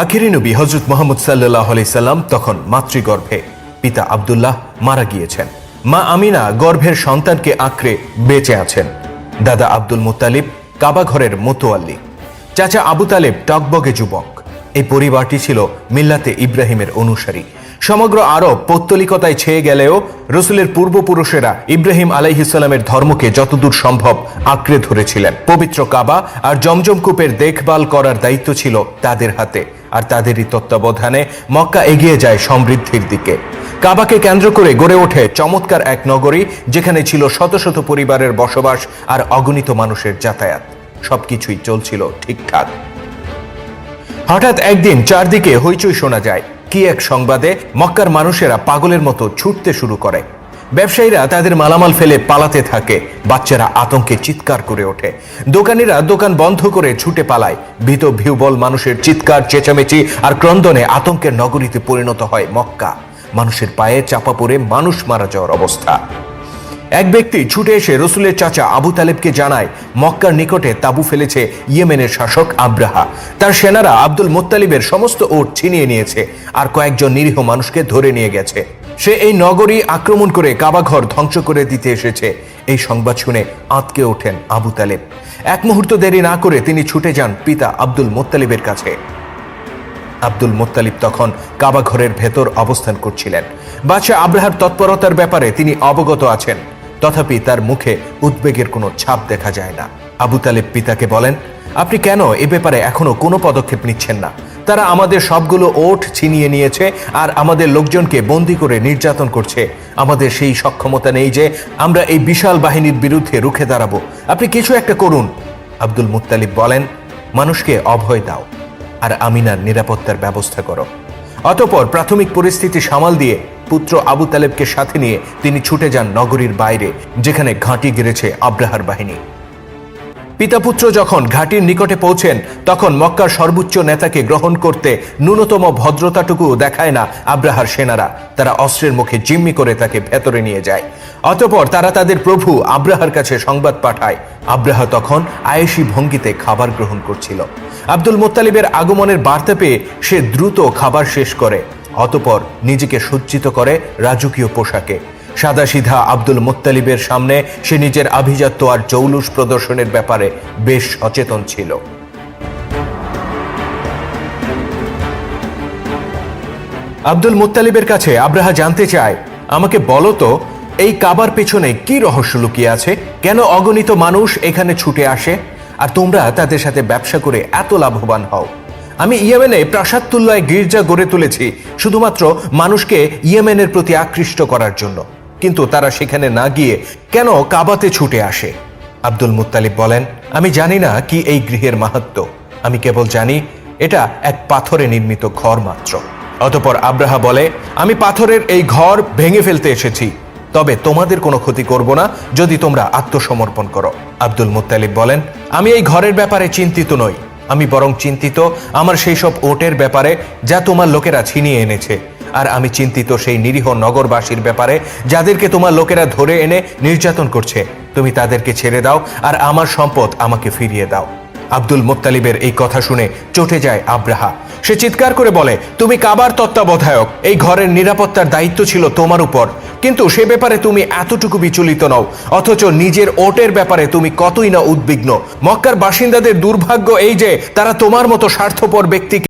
আখিরি নবী হযরত মুহাম্মদ সাল্লাল্লাহু আলাইহি সাল্লাম তখন মাতৃগর্ভে। পিতা আব্দুল্লাহ মারা গিয়েছেন, মা আমিনা গর্ভের সন্তানকে আঁকড়ে বেঁচে আছেন। দাদা আব্দুল মুত্তালিব কাবা ঘরের মোতোয়াল্লি, চাচা আবু তালেব টকবগে যুবক। এই পরিবারটি ছিল মিল্লাতে ইব্রাহিমের অনুসারী। সমগ্র আরব পৌত্তলিকতায় ছেয়ে গেলেও রসুলের পূর্বপুরুষেরা ইব্রাহিম আলাইহিস সালামের ধর্মকে যতদূর সম্ভব আঁকড়ে ধরেছিলেন। পবিত্র কাবা আর জমজম কূপের দেখভাল করার দায়িত্ব ছিল তাদের হাতে, আর তাদেরই তত্ত্বাবধানে মক্কা এগিয়ে যায় সমৃদ্ধির দিকে। কাবাকে কেন্দ্র করে গড়ে ওঠে চমৎকার এক নগরী, যেখানে ছিল শত শত পরিবারের বসবাস আর অগণিত মানুষের যাতায়াত। সবকিছুই চলছিল ঠিকঠাক। হঠাৎ একদিন চারদিকে হইচই শোনা যায়। কি এক সংবাদে! মক্কার মানুষেরা পাগলের মতো ছুটতে শুরু করে। ব্যবসায়ীরা তাদের মালামাল ফেলে পালাতে থাকে, বাচ্চারা আতঙ্কে চিৎকার করে ওঠে, দোকানিরা দোকান বন্ধ করে ছুটে পালায়। ভীত ভিউবল মানুষের চিৎকার, চেঁচামেচি আর ক্রন্দনে আতঙ্কের নগরীতে পরিণত হয় মক্কা। মানুষের পায়ে চাপা পড়ে মানুষ মারা যাওয়ার অবস্থা। এক ব্যক্তি ছুটে এসে রসুলের চাচা আবু তালেবকে জানায়, মক্কার নিকটে তাঁবু ফেলেছে ইয়েমেনের শাসক আব্রাহা। তার সেনারা আব্দুল মুত্তালিবের সমস্ত ওট ছিনিয়ে নিয়েছে আর কয়েকজন নিরীহ মানুষকে ধরে নিয়ে গেছে। সে এই নগরী আক্রমণ করে কাবাঘর ধ্বংস করে দিতে এসেছে। এই সংবাদ শুনে আঁতকে ওঠেন আবু তালেব। এক মুহূর্ত দেরি না করে তিনি ছুটে যান পিতা আব্দুল মুত্তালিবের কাছে। আব্দুল মুত্তালিব তখন কাবা ঘরের ভেতর অবস্থান করছিলেন। বাদশাহ আব্রাহার তৎপরতার ব্যাপারে তিনি অবগত আছেন, তথাপি তার মুখে উদ্বেগের কোনো ছাপ দেখা যায় না। আবু তালেব পিতাকে বলেন, আপনি কেন এ ব্যাপারে এখনো কোনো পদক্ষেপ নিচ্ছেন না? তারা আমাদের সবগুলো ওট ছিনিয়ে নিয়েছে আর আমাদের লোকজনকে বন্দী করে নির্যাতন করছে। আমাদের সেই সক্ষমতা নেই যে আমরা এই বিশাল বাহিনীর বিরুদ্ধে রুখে দাঁড়াবো। আপনি কিছু একটা করুন। আব্দুল মুত্তালিব বলেন, মানুষকে অভয় দাও আর আমিনার নিরাপত্তার ব্যবস্থা করো। অতঃপর প্রাথমিক পরিস্থিতি সামাল দিয়ে পুত্র আবু তালেবকে সাথে নিয়ে তিনি ছুটে যান নগরীর বাইরে, যেখানে ঘাঁটি গেড়েছে আব্রাহার বাহিনী। পিতা পুত্র যখন ঘাঁটির নিকটে পৌঁছেন, তখন মক্কার সর্বোচ্চ নেতাকে গ্রহণ করতে ন্যূনতম ভদ্রতাটুকু দেখায় না আব্রাহার সেনারা। তারা অস্ত্রের মুখে জিম্মি করে তাকে ভেতরে নিয়ে যায়। অতঃপর তারা তাদের প্রভু আব্রাহার কাছে সংবাদ পাঠায়। আব্রাহা তখন আয়েশি ভঙ্গিতে খাবার গ্রহণ করছিল। আব্দুল মুত্তালিবের আগমনের বার্তা পেয়ে সে দ্রুত খাবার শেষ করে, অতঃপর নিজেকে সজ্জিত করে রাজকীয় পোশাকে। সাদাসিধা আব্দুল মুত্তালিবের সামনে সে নিজের আভিজাত্য আর জৌলুস প্রদর্শনের ব্যাপারে বেশ সচেতন ছিল। আব্দুল মুত্তালিবের কাছে আব্রাহা জানতে চায়, আমাকে বলো তো, এই কাবার পেছনে কি রহস্য লুকিয়ে আছে? কেন অগণিত মানুষ এখানে ছুটে আসে আর তোমরা তাদের সাথে ব্যবসা করে এত লাভবান হও? আমি ইয়েমেনে প্রাসাদতুল্লায় গির্জা গড়ে তুলেছি শুধুমাত্র মানুষকে ইয়েমেনের প্রতি আকৃষ্ট করার জন্য, কিন্তু তারা সেখানে না গিয়ে কেন কাবাতে ছুটে আসে? আব্দুল মুত্তালিব বলেন, আমি জানি না কি এই গৃহের মাহাত্ম্য। আমি কেবল জানি এটা এক পাথরে নির্মিত ঘর মাত্র। অতঃপর আব্রাহা বলে, আমি পাথরের এই ঘর ভেঙে ফেলতে এসেছি, তবে তোমাদের কোনো ক্ষতি করব না যদি তোমরা আত্মসমর্পণ করো। আব্দুল মুত্তালিব বলেন, আমি এই ঘরের ব্যাপারে চিন্তিত নই, আমি বরং চিন্তিত আমার সেই সব ওটের ব্যাপারে যা তোমার লোকেরা ছিনিয়ে এনেছে। আর আমি চিন্তিত সেই নিরীহ নগরবাসীর ব্যাপারে যাদেরকে তোমার লোকেরা ধরে এনে নির্যাতন করছে। তুমি তাদেরকে ছেড়ে দাও আর আমার সম্পদ আমাকে ফিরিয়ে দাও। আব্দুল মুত্তালিবের এই কথা শুনে চটে যায় আব্রাহা। সে চিৎকার করে বলে, তুমি কাবার তত্ত্বাবধায়ক, এই ঘরের নিরাপত্তার দায়িত্ব ছিল তোমার উপর, কিন্তু সে ব্যাপারে তুমি এতটুকু বিচলিত নও, অথচ নিজের ওটের ব্যাপারে তুমি কতই না উদ্বিগ্ন। মক্কার বাসিন্দাদের দুর্ভাগ্য এই যে তারা তোমার মতো স্বার্থপর ব্যক্তিকে